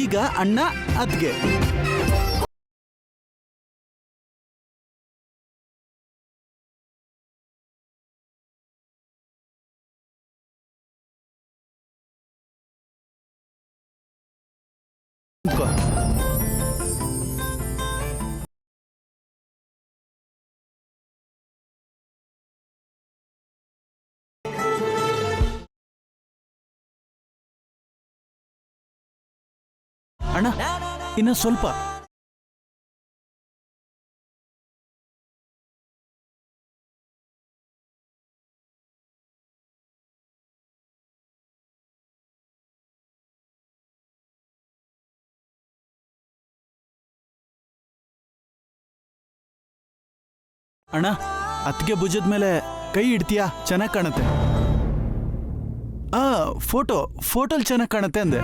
ಈಗ ಅಣ್ಣ ಅತ್ಗೆ. ಅಣ್ಣ ಇನ್ನ ಸ್ವಲ್ಪ. ಅಣ್ಣ ಅತ್ತಿಗೆ ಭುಜದ ಮೇಲೆ ಕೈ ಇಡ್ತೀಯಾ? ಚೆನ್ನಾಗಿ ಕಾಣುತ್ತೆ. ಫೋಟೋಲ್ ಚೆನ್ನಾಗಿ ಕಾಣುತ್ತೆ ಅಂದೆ.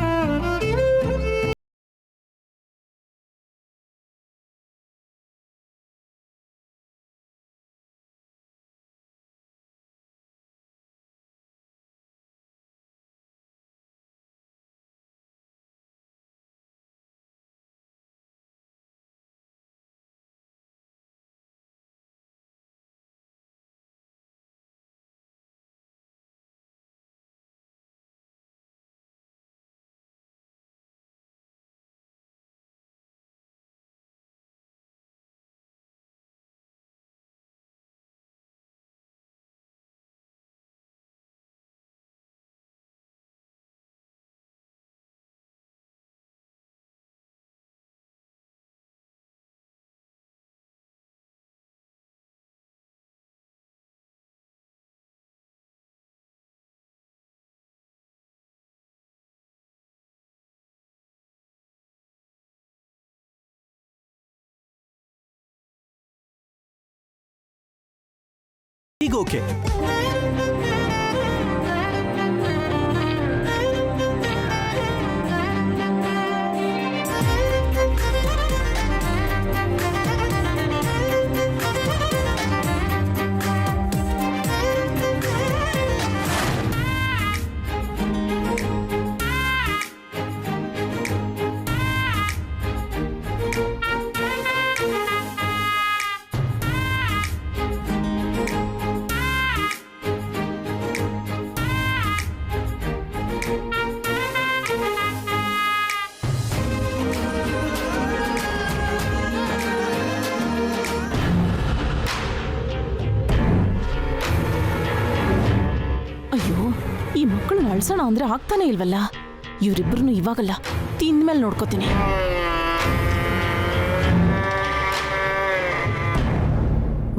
ಈಗ ಓಕೆ. ಈ ಮಕ್ಕಳನ್ನ ಅಳ್ಸೋಣ ಅಂದ್ರೆ ಆಗ್ತಾನೆ ಇಲ್ವಲ್ಲ. ಇವರಿಬ್ರು ಇವಾಗಲ್ಲ, ತಿಂದ್ಮೇಲೆ ನೋಡ್ಕೋತೀನಿ.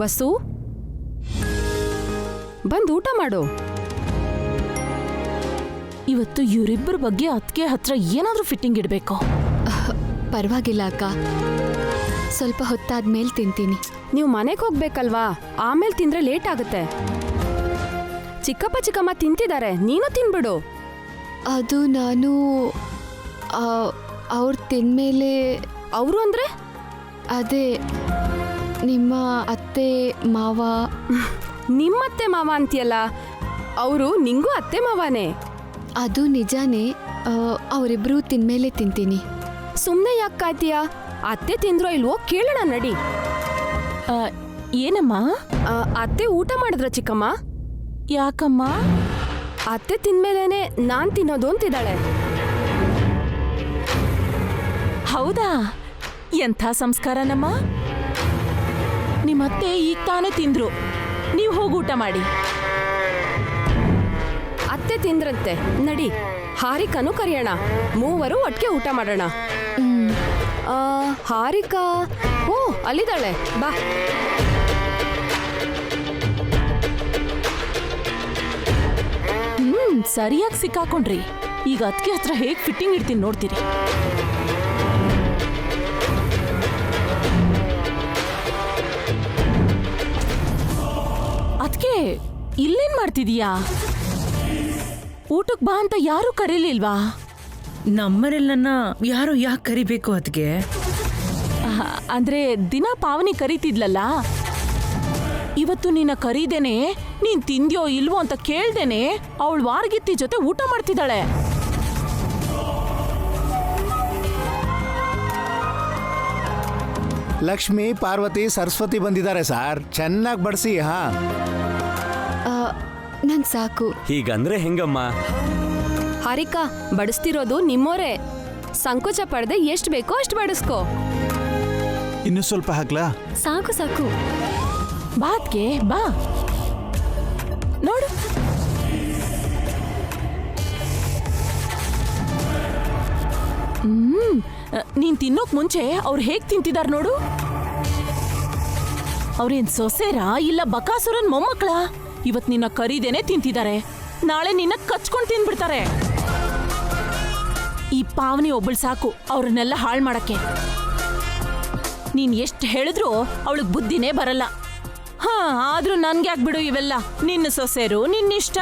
ವಸು, ಬಂದು ಊಟ ಮಾಡು. ಇವತ್ತು ಇವರಿಬ್ಬರ ಬಗ್ಗೆ ಅತ್ತಿಗೆ ಹತ್ರ ಏನಾದ್ರೂ ಫಿಟ್ಟಿಂಗ್ ಇಡಬೇಕು. ಪರವಾಗಿಲ್ಲ ಅಕ್ಕ, ಸ್ವಲ್ಪ ಹೊತ್ತಾದ್ಮೇಲೆ ತಿಂತೀನಿ. ನೀವು ಮನೆಗೆ ಹೋಗ್ಬೇಕಲ್ವಾ, ಆಮೇಲೆ ತಿಂದ್ರೆ ಲೇಟ್ ಆಗುತ್ತೆ. ಚಿಕ್ಕಪ್ಪ ಚಿಕ್ಕಮ್ಮ ತಿಂತಿದ್ದಾರೆ, ನೀನು ತಿನ್ಬಿಡು. ಅದು ನಾನು ಅವ್ರು ತಿಂದ್ಮೇಲೆ. ಅವರು ಅಂದ್ರೆ ಅದೇ ನಿಮ್ಮ ಅತ್ತೆ ಮಾವ. ನಿಮ್ಮತ್ತೆ ಮಾವ ಅಂತೀಯಲ್ಲ, ಅವರು ನಿಂಗೂ ಅತ್ತೆ ಮಾವನೇ. ಅದು ನಿಜಾನೇ, ಅವರಿಬ್ರು ತಿಂದ್ಮೇಲೆ ತಿಂತೀನಿ. ಸುಮ್ಮನೆ ಯಾಕೆ ಕಾಯ್ತೀಯಾ? ಅತ್ತೆ ತಿಂದ್ರೋ ಇಲ್ವೋ ಕೇಳೋಣ ನಡಿ. ಏನಮ್ಮ? ಅತ್ತೆ ಊಟ ಮಾಡಿದ್ರ ಚಿಕ್ಕಮ್ಮ? ಯಾಕಮ್ಮ? ಅತ್ತೆ ತಿಂದ್ಮೇಲೇನೆ ನಾನ್ ತಿನ್ನೋದು ಅಂತಿದ್ದಾಳೆ. ಹೌದಾ? ಎಂಥ ಸಂಸ್ಕಾರನಮ್ಮ. ನಿಮ್ಮತ್ತೆ ಈಗ ತಾನೇ ತಿಂದ್ರು, ನೀವು ಹೋಗಿ ಊಟ ಮಾಡಿ. ಅತ್ತೆ ತಿಂದ್ರಂತೆ, ನಡಿ. ಹಾರಿಕನು ಕರೆಯೋಣ, ಮೂವರು ಒಟ್ಟಿಗೆ ಊಟ ಮಾಡೋಣ. ಹಾರಿಕಾ ಓ ಅಲ್ಲಿದ್ದಾಳೆ, ಬಾ. ಸರಿಯಾಗಿ ಸಿಕ್ಕಾಕೊಂಡ್ರಿ. ಈಗ ಅತ್ತಿಗೆ ಹತ್ರ ಹೇಗ್ ಫಿಟ್ಟಿಂಗ್ ಇಡ್ತೀನಿ ನೋಡ್ತೀರಿ. ಅದ್ಕೆ ಇಲ್ಲೇನ್ ಮಾಡ್ತಿದೀಯಾ? ಊಟಕ್ ಬಾ ಅಂತ ಯಾರು ಕರೀಲಿಲ್ವಾ? ನಮ್ಮನೇಲಿ ನನ್ನ ಯಾರು ಯಾಕೆ ಕರಿಬೇಕು? ಅದ್ಗೆ ಅಂದ್ರೆ ದಿನ ಪಾವನಿ ಕರೀತಿದ್ಲಲ್ಲ, ಇವತ್ತು ನಿನ್ನ ಕರೀದೇನೆ ನೀನ್ ತಿಂದ್ಯೋ ಇಲ್ವೋ ಅಂತ ಕೇಳ್ದೇನೆ ಅವಳು ವಾರ್ಗಿತ್ತಿ ಜೊತೆ ಊಟ ಮಾಡ್ತಿದ್ದಾಳೆ. ಲಕ್ಷ್ಮಿ, ಪಾರ್ವತಿ, ಸರಸ್ವತಿ ಬಂದಿದ್ದಾರೆ ಸರ್. ಚೆನ್ನಾಗಿ ಬಡಿಸಿ. ಹಾ, ನನ್ ಸಾಕು. ಹೀಗಂದ್ರೆ ಹೆಂಗಮ್ಮ? ಹಾರಿಕಾ, ಬಡಿಸ್ತಿರೋದು ನಿಮ್ಮೋರೇ. ಸಂಕೋಚ ಪಡದೆ ಎಷ್ಟು ಬೇಕೋ ಅಷ್ಟು ಬಡಿಸ್ಕೋ. ಇನ್ನು ಸ್ವಲ್ಪ ಹಾಕ್ಲಾ? ಸಾಕು ಸಾಕು. ಬಾತ್ಗೆ ಬಾ ನೋಡು. ನೀನ್ ತಿನ್ನೋಕ್ ಮುಂಚೆ ಅವ್ರು ಹೇಗ್ ತಿಂತಿದಾರ್ ನೋಡು. ಅವ್ರೇನ್ ಸೊಸೆರಾ ಇಲ್ಲ ಬಕಾಸುರನ್ ಮೊಮ್ಮಕ್ಕಳ? ಇವತ್ ನಿನ್ನ ಕರಿದೇನೆ ತಿಂತಿದ್ದಾರೆ, ನಾಳೆ ನಿನ್ನ ಕಚ್ಕೊಂಡ್ ತಿನ್ಬಿಡ್ತಾರೆ. ಈ ಪಾವನಿ ಒಬ್ಬಳು ಸಾಕು ಅವ್ರನ್ನೆಲ್ಲ ಹಾಳು ಮಾಡಕ್ಕೆ. ನೀನ್ ಎಷ್ಟು ಹೇಳಿದ್ರು ಅವಳಿಗೆ ಬುದ್ಧಿನೇ ಬರಲ್ಲ. ಹಾ, ಆದ್ರೂ ನನ್ಗೆ ಯಾಕೆ ಬಿಡು ಇವೆಲ್ಲ, ನಿನ್ನ ಸೊಸೆರು, ನಿನ್ನಿಷ್ಟ.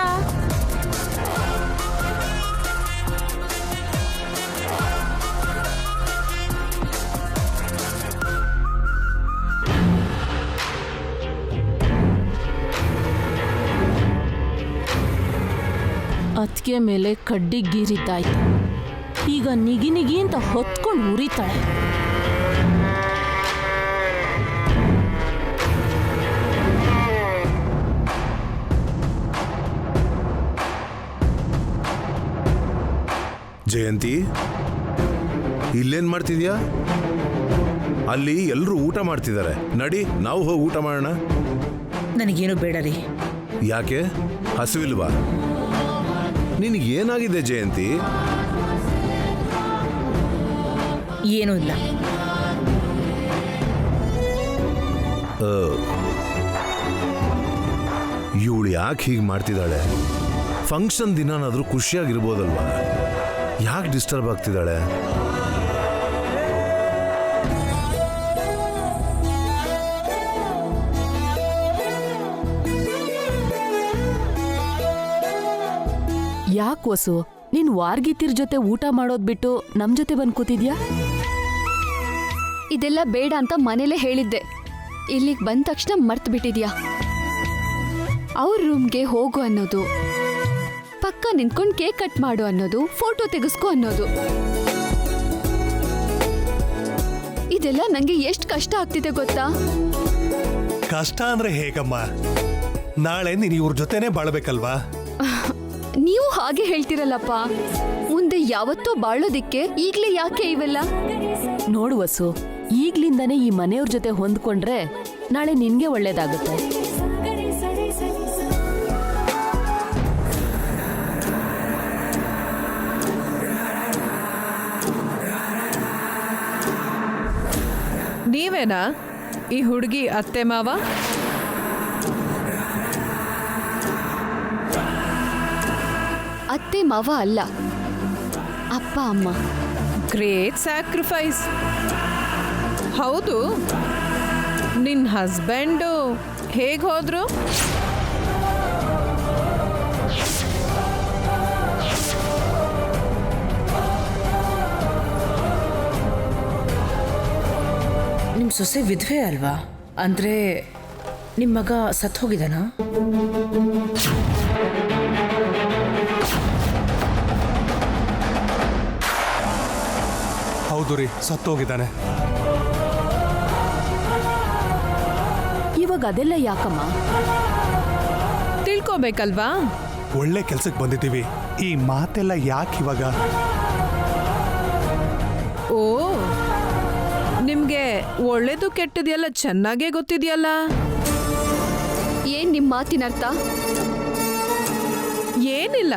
ಅತ್ತಿಗೆ ಮೇಲೆ ಕಡ್ಡಿ ಗೀರಿದ್ದಾಯ್ತು. ಈಗ ನಿಗಿ ನಿಗಿ ಅಂತ ಹೊತ್ಕೊಂಡು ಉರಿತಾಳೆ. ಜಯಂತಿ, ಇಲ್ಲೇನ್ ಮಾಡ್ತಿದ್ಯಾ? ಅಲ್ಲಿ ಎಲ್ಲರೂ ಊಟ ಮಾಡ್ತಿದ್ದಾರೆ. ನಡಿ, ನಾವು ಹೋಗಿ ಊಟ ಮಾಡೋಣ. ನನಗೇನು ಬೇಡ ರೀ. ಯಾಕೆ? ಹಸಿವಿಲ್ವಾ? ನಿನಗೇನಾಗಿದೆ ಜಯಂತಿ? ಏನೂ ಇಲ್ಲ. ಇವಳು ಯಾಕೆ ಹೀಗೆ ಮಾಡ್ತಿದ್ದಾಳೆ? ಫಂಕ್ಷನ್ ದಿನಾನಾದ್ರೂ ಖುಷಿಯಾಗಿರ್ಬೋದಲ್ವಾ? ಯಾಕೆ ಡಿಸ್ಟರ್ಬ್ ಆಗ್ತಿದ್ದಾಳೆ? ಯಾಕೆ ವಸು, ನೀನ್ ವಾರ್ಗಿತ್ತಿರ್ ಜೊತೆ ಊಟ ಮಾಡೋದ್ ಬಿಟ್ಟು ನಮ್ ಜೊತೆ ಬಂದ್ ಕೂತಿದ್ಯಾ? ಇದೆಲ್ಲ ಬೇಡ ಅಂತ ಮನೇಲೆ ಹೇಳಿದ್ದೆ. ಇಲ್ಲಿಗೆ ಬಂದ ತಕ್ಷಣ ಮರ್ತು ಬಿಟ್ಟಿದ್ಯಾ? ಅವ್ರ ರೂಮ್ಗೆ ಹೋಗು ಅನ್ನೋದು, ಪಕ್ಕ ನಿಂತ್ಕೊಂಡು ಕೇಕ್ ಕಟ್ ಮಾಡು ಅನ್ನೋದು, ಫೋಟೋ ತೆಗೆಸ್ಕೊ ಅನ್ನೋದು, ಇದೆಲ್ಲ ನಂಗೆ ಎಷ್ಟು ಕಷ್ಟ ಆಗ್ತಿದೆ ಗೊತ್ತಾ? ಕಷ್ಟ ಅಂದ್ರೆ ಹೇಗಮ್ಮ? ನಾಳೆ ನೀನು ಇವ್ರ ಜೊತೆನೆ ಬಾಳ್ಬೇಕಲ್ವಾ? ನೀವು ಹಾಗೆ ಹೇಳ್ತಿರಲ್ಲಪ್ಪ. ಮುಂದೆ ಯಾವತ್ತೋ ಬಾಳೋದಿಕ್ಕೆ ಈಗ್ಲೇ ಯಾಕೆ ಇವೆಲ್ಲ? ನೋಡು ವಸು, ಈಗ್ಲಿಂದಾನೇ ಈ ಮನೆಯವ್ರ ಜೊತೆ ಹೊಂದ್ಕೊಂಡ್ರೆ ನಾಳೆ ನಿನ್ಗೆ ಒಳ್ಳೇದಾಗುತ್ತೆ. ನೀವೇನಾ ಈ ಹುಡುಗಿ ಅತ್ತೆ ಮಾವ? ಅತ್ತೆ ಮಾವ ಅಲ್ಲ, ಅಪ್ಪ ಅಮ್ಮ. Great sacrifice. ಹೌದು, ನಿನ್ನ ಹಸ್ಬೆಂಡು ಹೇಗೆ ಹೋದ್ರು? ನಿಮ್ಮ ಸೊಸೆ ವಿಧವೆ ಅಲ್ವಾ? ಅಂದ್ರೆ ನಿಮ್ಮ ಮಗ ಸತ್ತು ಹೋಗಿದಾನಾ? ಹೌದು ರೀ, ಸತ್ತೋಗಿದ್ದಾನೆ. ಇವಾಗ ಅದೆಲ್ಲ ಯಾಕಮ್ಮ? ತಿಳ್ಕೋಬೇಕಲ್ವಾ? ಒಳ್ಳೆ ಕೆಲ್ಸಕ್ಕೆ ಬಂದಿದ್ದೀವಿ, ಈ ಮಾತೆಲ್ಲ ಯಾಕೆ ಇವಾಗ? ಓ, ನಿಮ್ಗೆ ಒಳ್ಳೇದು ಕೆಟ್ಟದೆಲ್ಲ ಚೆನ್ನಾಗೇ ಗೊತ್ತಿದೆಯಲ್ಲ. ಏನ್ ನಿಮ್ ಮಾತಿನ ಅರ್ಥ? ಏನಿಲ್ಲ,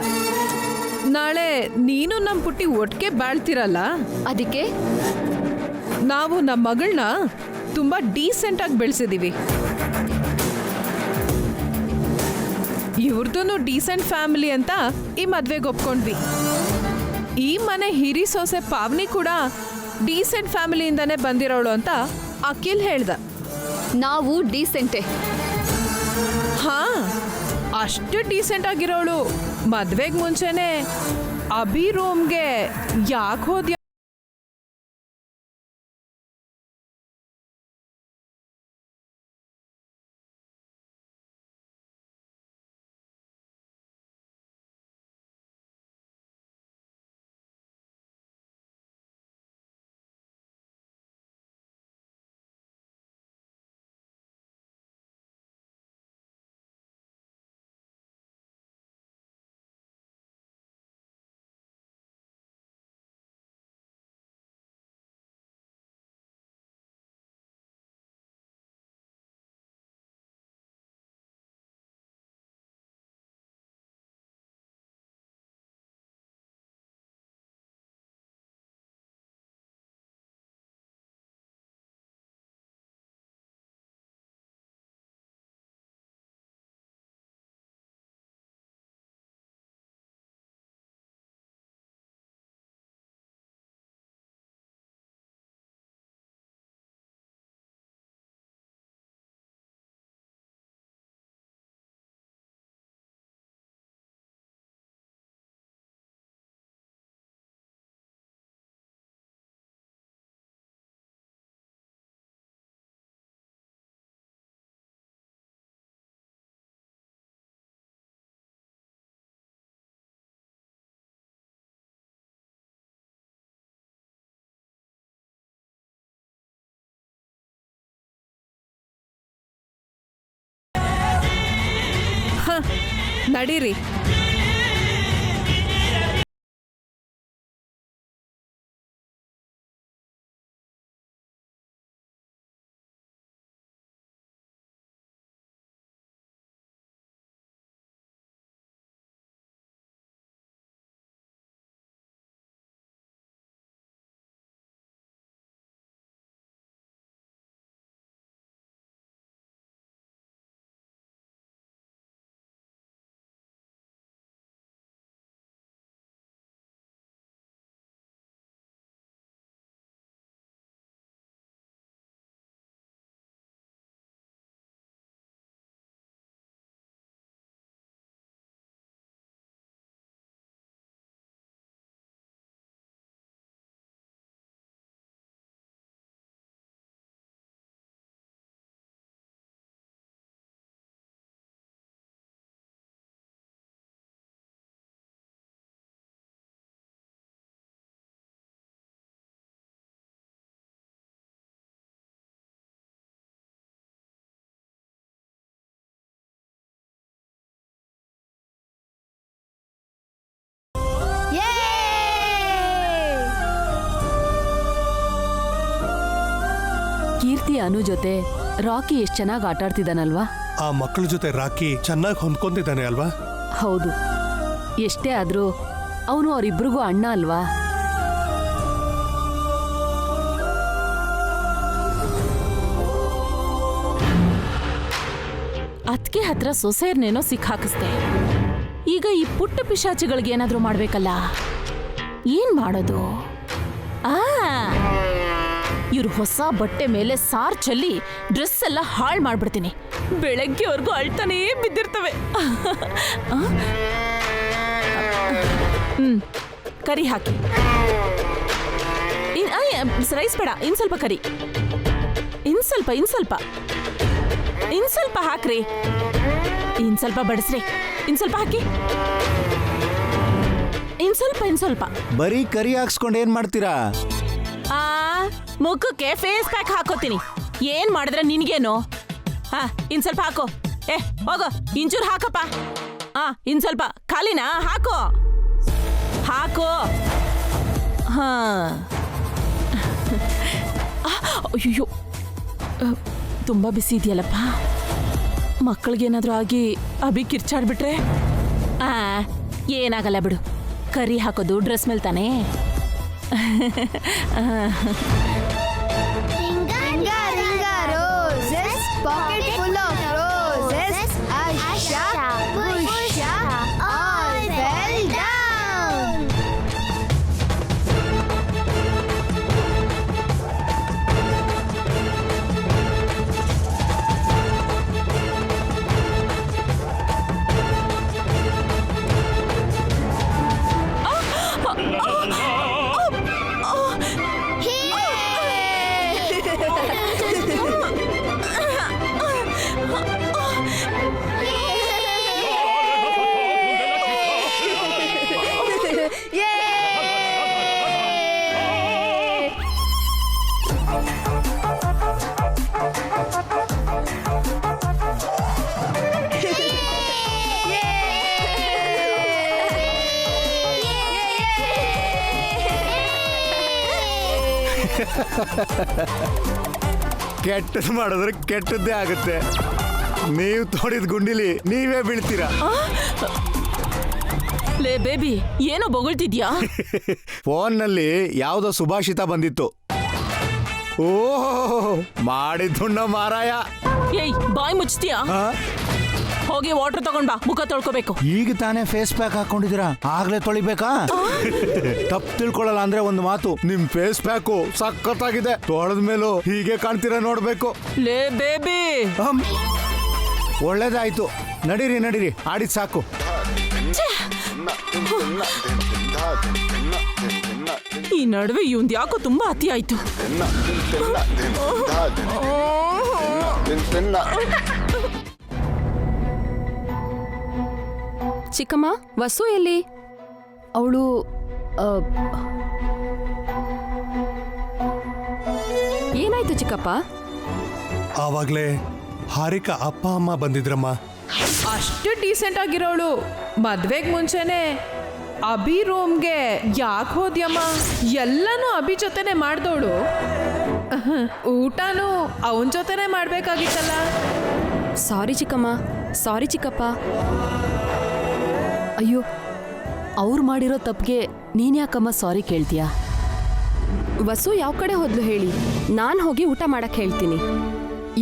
ನಾಳೆ ನೀನು ನಮ್ಮ ಪುಟ್ಟಿ ಒಟ್ಟಿಗೆ ಬಾಳ್ತಿರಲ್ಲ, ಅದಕ್ಕೆ ನಾವು ನಮ್ಮ ಮಗಳನ್ನ ತುಂಬಾ ಡೀಸೆಂಟ್ ಆಗಿ ಬೆಳೆಸಿದೀವಿ. ಇವ್ರದ್ದು ಡೀಸೆಂಟ್ ಫ್ಯಾಮಿಲಿ ಅಂತ ಈ ಮದ್ವೆಗೆ ಒಪ್ಕೊಂಡ್ವಿ. ಈ ಮನೆ ಹಿರಿ ಸೊಸೆ ಪಾವನಿ ಕೂಡ ಡೀಸೆಂಟ್ ಫ್ಯಾಮಿಲಿಯಿಂದಾನೇ ಬಂದಿರೋಳು ಅಂತ ಅಖಿಲ್ ಹೇಳ್ದ. ನಾವು ಡೀಸೆಂಟೇ. ಹಾ, ಅಷ್ಟು ಡೀಸೆಂಟ್ ಆಗಿರೋಳು ಮದ್ವೆಗೆ ಮುಂಚೆನೆ ಅಭಿ ರೂಮ್ಗೆ ಯಾಕೆ ಹೋದ್ಯಾ ನಡೀರಿ. ಕೀರ್ತಿ ಅನು ಜೊತೆ ರಾಕಿ ಎಷ್ಟ್ ಚೆನ್ನಾಗಿ ಆಟ ಆಡ್ತಿದ್ದಾನಲ್ವಾ? ಆ ಮಕ್ಕಳ ಜೊತೆ ರಾಕಿ ಚೆನ್ನಾಗಿ ಹೊಂದ್ಕೊಂತಿದ್ದಾನೆ ಅಲ್ವಾ? ಹೌದು, ಎಷ್ಟೇ ಆದ್ರೂ ಅವನು ಅವರಿಬ್ರಿಗೂ ಅಣ್ಣ ಅಲ್ವಾ? ಅದ್ಕೆ ಹತ್ರ ಸೊಸೆಯರ್ನೇನೋ ಸಿಕ್ಕಾಕಿಸ್ದೆ. ಈಗ ಈ ಪುಟ್ಟ ಪಿಶಾಚಿಗಳಿಗೆ ಏನಾದ್ರೂ ಮಾಡ್ಬೇಕಲ್ಲ. ಏನ್ ಮಾಡೋದು? ಇವ್ರು ಹೊಸ ಬಟ್ಟೆ ಮೇಲೆ ಸಾರ್ ಚೆಲ್ಲಿ ಡ್ರೆಸ್ ಎಲ್ಲ ಹಾಳು ಮಾಡ್ಬಿಡ್ತೀನಿ. ಬೆಳಗ್ಗೆವರೆಗೂ ಅಳ್ತಾನೇ ಬಿದ್ದಿರ್ತವೆ. ಕರಿ ಹಾಕಿ. ರೈಸ್ ಬೇಡ, ಇನ್ ಸ್ವಲ್ಪ ಕರಿ. ಇನ್ ಸ್ವಲ್ಪ ಹಾಕ್ರಿ. ಇನ್ ಸ್ವಲ್ಪ ಬಡಿಸ್ರಿ. ಇನ್ ಸ್ವಲ್ಪ ಹಾಕಿ. ಇನ್ ಸ್ವಲ್ಪ ಬರೀ ಕರಿ ಹಾಕ್ಸ್ಕೊಂಡು ಏನ್ ಮಾಡ್ತೀರಾ? ಮುಖಕ್ಕೆ ಫೇಸ್ ಪ್ಯಾಕ್ ಹಾಕೋತೀನಿ. ಏನ್ ಮಾಡಿದ್ರೆ ನಿನ್ಗೇನು? ಇನ್ ಸ್ವಲ್ಪ ಹಾಕೋ. ಹೋಗೋ, ಇಂಚೂರು ಹಾಕಪ್ಪ. ಇನ್ ಸ್ವಲ್ಪ ಖಾಲಿನಾ? ಹಾಕೋ. ಅಯ್ಯೋ, ತುಂಬಾ ಬಿಸಿ ಇದೆಯಲ್ಲಪ್ಪ. ಮಕ್ಕಳಿಗೇನಾದ್ರೂ ಆಗಿ ಅಭಿ ಕಿರ್ಚಾಡ್ಬಿಟ್ರೆ ಏನಾಗಲ್ಲ ಬಿಡು. ಕರಿ ಹಾಕೋದು ಡ್ರೆಸ್ ಮೇಲೆ ತಾನೇ. ಕೆಟ್ಟದ್ ಮಾಡಿದ್ರೆ ಕೆಟ್ಟದ್ದೇ ಆಗುತ್ತೆ. ನೀವು ತೋಡಿದ ಗುಂಡಿಲಿ ನೀವೇ ಬೀಳ್ತೀರಾ. ಲೇ ಬೇಬಿ, ಏನೋ ಬೊಗಳ್ತಿದ್ಯಾ? ಫೋನ್ನಲ್ಲಿ ಯಾವುದೋ ಸುಭಾಷಿತ ಬಂದಿತ್ತು. ಓಹೋ, ಮಾಡಿದ್ದುಣ್ಣ ಮಾರಾಯ. ಏಯ್, ಬಾಯ್ ಮುಚ್ತೀಯಾ? ಹೋಗಿ ವಾಟರ್ ತಗೊಂಡ್ ಬಾ, ಮುಖ ತೊಳ್ಕೋಬೇಕು. ಈಗ ತಾನೇ ಫೇಸ್ ಪ್ಯಾಕ್ ಹಾಕೊಂಡಿದ್ದೀರಾ, ಆಗ್ಲೇ ತೊಳಿಬೇಕಾ? ತಪ್ಪು ತಿಳ್ಕೊಳ್ಳಲ್ಲ ಅಂದ್ರೆ ಒಂದು ಮಾತು, ನಿಮ್ ಫೇಸ್ ಪ್ಯಾಕು ಸಖತ್ತಾಗಿದೆ. ತೊಳೆದ ಮೇಲೂ ಹೀಗೆ ಕಾಣ್ತೀರಾ ನೋಡ್ಬೇಕು. ಲೇ ಬೇಬಿ, ಒಳ್ಳೇದಾಯ್ತು. ನಡೀರಿ, ಆಡಿದ್ ಸಾಕು. ಈ ನಡುವೆ ಇವಂದ್ ಯಾಕೋ ತುಂಬಾ ಅತಿ ಆಯ್ತು. ಚಿಕ್ಕಮ್ಮ, ವಸು ಎಲ್ಲಿ? ಅವಳು ಏನಾಯ್ತು ಚಿಕ್ಕಪ್ಪ? ಆವಾಗ್ಲೇ ಹಾರಿಕಾ ಅಪ್ಪ ಅಮ್ಮ ಬಂದಿದ್ರಮ್ಮ. ಅಷ್ಟು ಡೀಸೆಂಟ್ ಆಗಿರೋಳು ಮದ್ವೆಗ್ ಮುಂಚೆನೆ ಅಭಿ ರೂಮ್ಗೆ ಯಾಕೆ ಹೋದ್ಯಮ್ಮ? ಎಲ್ಲನೂ ಅಭಿ ಜೊತೆನೆ ಮಾಡ್ದೋಳು, ಊಟನೂ ಅವನ ಜೊತೆನೆ ಮಾಡ್ಬೇಕಾಗಿತ್ತಲ್ಲ. ಸಾರಿ ಚಿಕ್ಕಮ್ಮ, ಸಾರಿ ಚಿಕ್ಕಪ್ಪ. ಅಯ್ಯೋ, ಅವ್ರು ಮಾಡಿರೋ ತಪ್ಪಿಗೆ ನೀನ್ ಯಾಕಮ್ಮ ಸಾರಿ ಕೇಳ್ತೀಯಾ? ವಸು ಯಾವ ಕಡೆ ಹೋದ್ಲು ಹೇಳಿ, ನಾನು ಹೋಗಿ ಊಟ ಮಾಡಕ್ ಹೇಳ್ತೀನಿ.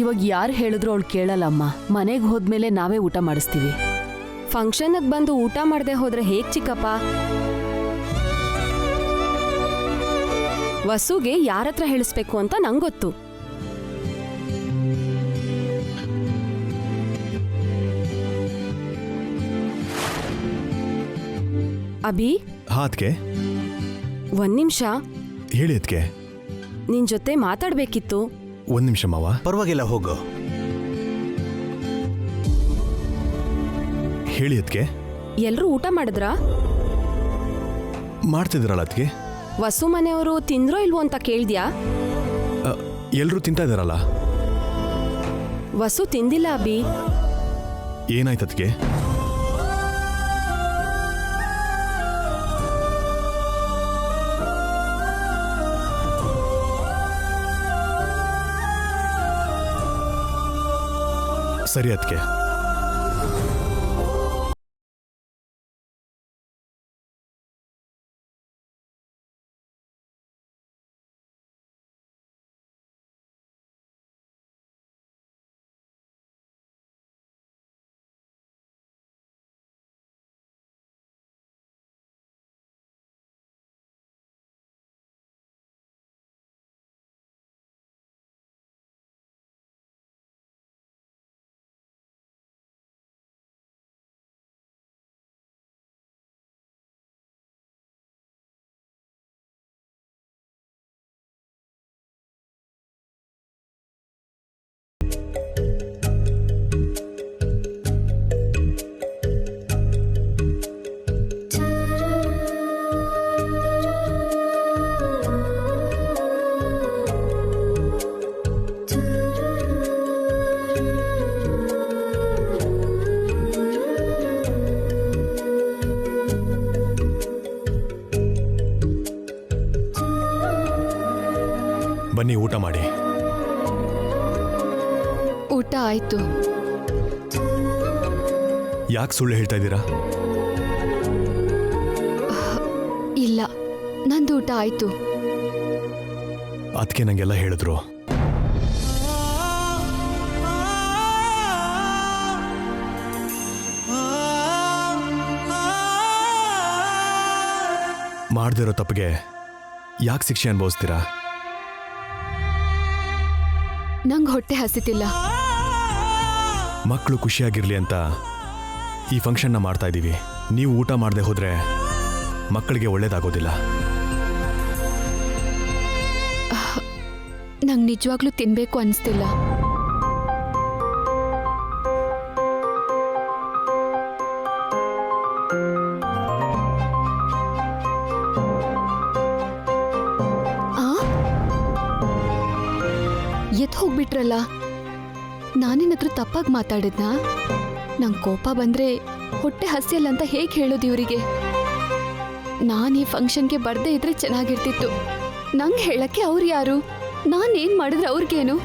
ಇವಾಗ ಯಾರು ಹೇಳಿದ್ರು ಅವಳು ಕೇಳಲ್ಲಮ್ಮ. ಮನೆಗೆ ಹೋದ್ಮೇಲೆ ನಾವೇ ಊಟ ಮಾಡಿಸ್ತೀವಿ. ಫಂಕ್ಷನ್ಗೆ ಬಂದು ಊಟ ಮಾಡದೆ ಹೋದ್ರೆ ಹೇಗ್ ಚಿಕ್ಕಪ್ಪ? ವಸುಗೆ ಯಾರತ್ರ ಹೇಳಿಸ್ಬೇಕು ಅಂತ ನಂಗೊತ್ತು. ಅಭಿ, ಅದಕ್ಕೆ ಒಂದ್ ನಿಮಿಷ. ಹೇಳಿ ಅದಕ್ಕೆ. ನಿನ್ ಜೊತೆ ಮಾತಾಡ್ಬೇಕಿತ್ತು. ಒಂದ್ ನಿಮಿಷ ಮಾವ. ಪರವಾಗಿಲ್ಲ, ಹೋಗು. ಹೇಳಿ ಅದಕ್ಕೆ. ಎಲ್ರೂ ಊಟ ಮಾಡಿದ್ರಾ? ಮಾಡ್ತಿದ್ರಲ್ಲ ಅದಕ್ಕೆ. ವಸು ಮನೆಯವರು ತಿಂದ್ರೋ ಇಲ್ವೋ ಅಂತ ಕೇಳ್ದ್ಯಾ? ಎಲ್ರೂ ತಿಂತಾ ಇದಾರಲ್ಲ. ವಸು ತಿಂದಿಲ್ಲ ಅಭಿ. ಏನಾಯ್ತು ಅದಕ್ಕೆ? ಸರಿ ಅದಕ್ಕೆ. ಬನ್ನಿ ಊಟ ಮಾಡಿ. ಊಟ ಆಯ್ತು. ಯಾಕೆ ಸುಳ್ಳು ಹೇಳ್ತಾ ಇದ್ದೀರಾ? ಇಲ್ಲ, ನಂದು ಊಟ ಆಯ್ತು. ಅದಕ್ಕೆ ನಂಗೆಲ್ಲ ಹೇಳಿದ್ರು. ಮಾಡ್ದಿರೋ ತಪ್ಪಿಗೆ ಯಾಕೆ ಶಿಕ್ಷೆ ಅನುಭವಿಸ್ತೀರಾ? ನಂಗೆ ಹೊಟ್ಟೆ ಹಸಿತಿಲ್ಲ. ಮಕ್ಕಳು ಖುಷಿಯಾಗಿರ್ಲಿ ಅಂತ ಈ ಫಂಕ್ಷನ್ನ ಮಾಡ್ತಾ ಇದ್ದೀವಿ. ನೀವು ಊಟ ಮಾಡದೆ ಹೋದ್ರೆ ಮಕ್ಕಳಿಗೆ ಒಳ್ಳೇದಾಗೋದಿಲ್ಲ. ನಂಗೆ ನಿಜವಾಗ್ಲೂ ತಿನ್ಬೇಕು ಅನಿಸ್ತಿಲ್ಲ. ಎತ್ ಹೋಗ್ಬಿಟ್ರಲ್ಲ. ನಾನೇನಾದ್ರೂ ತಪ್ಪಾಗಿ ಮಾತಾಡಿದ್ನಾ? ನಂಗೆ ಕೋಪ ಬಂದ್ರೆ ಹೊಟ್ಟೆ ಹಸಿಯಲ್ಲ ಅಂತ ಹೇಗೆ ಹೇಳೋದು ಇವರಿಗೆ? ನಾನು ಈ ಫಂಕ್ಷನ್ಗೆ ಬರ್ದೇ ಇದ್ರೆ ಚೆನ್ನಾಗಿರ್ತಿತ್ತು. ನಂಗೆ ಹೇಳಕ್ಕೆ ಅವ್ರು ಯಾರು? ನಾನೇನು ಮಾಡಿದ್ರೆ ಅವ್ರಿಗೇನು?